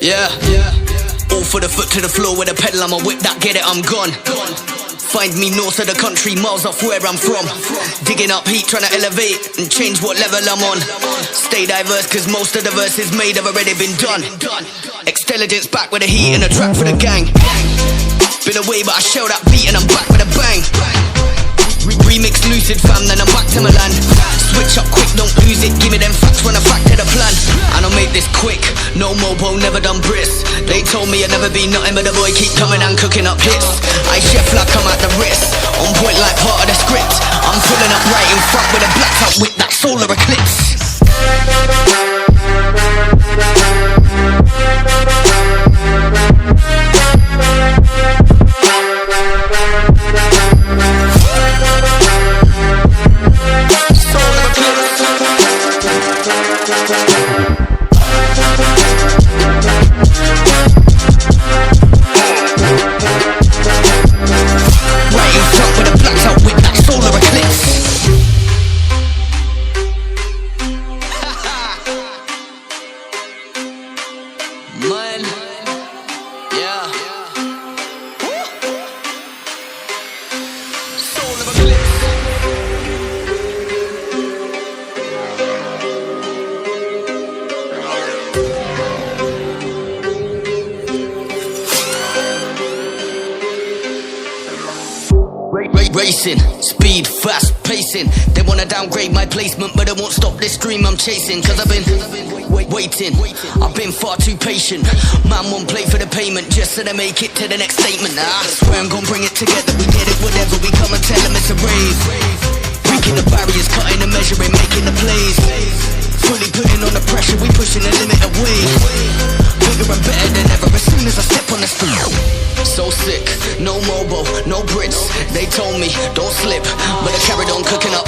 Yeah. All for the foot to the floor with a pedal, I'ma whip that, get it, I'm gone. Find me north of the country, miles off where I'm from. Digging up heat, trying to elevate and change what level I'm on. Stay diverse, cause most of the verses made have already been done. Intelligence back with the heat and a track for the gang. Been away but I shell that beat and I'm back with a bang. Remix lucid fam, then I'm back to Milan. Switch up quick, don't lose it, give me them facts, run a fact to the plan. And I'll make this quick, no mobo, never done Brits. They told me I'd never be nothing but the boy keep coming and cooking up hits. I chef like I'm at the wrist, on point like part of the script. I'm filling up right in front with a blackout with that solar eclipse. Racing, speed, fast pacing. They wanna downgrade my placement, but they won't stop this dream I'm chasing. Cause I've been waiting, I've been far too patient. Man won't play for the payment just so they make it to the next statement. I swear I'm gonna bring it together, we get it whatever. We come and tell them it's a rave. Breaking the barriers, cutting the measuring, making the plays. Fully putting on the pressure, we pushing the limit away. Bigger and better than ever as soon as I step on the street. So sick, no mobo, no Brits. They told me, don't slip, but I carried on cooking up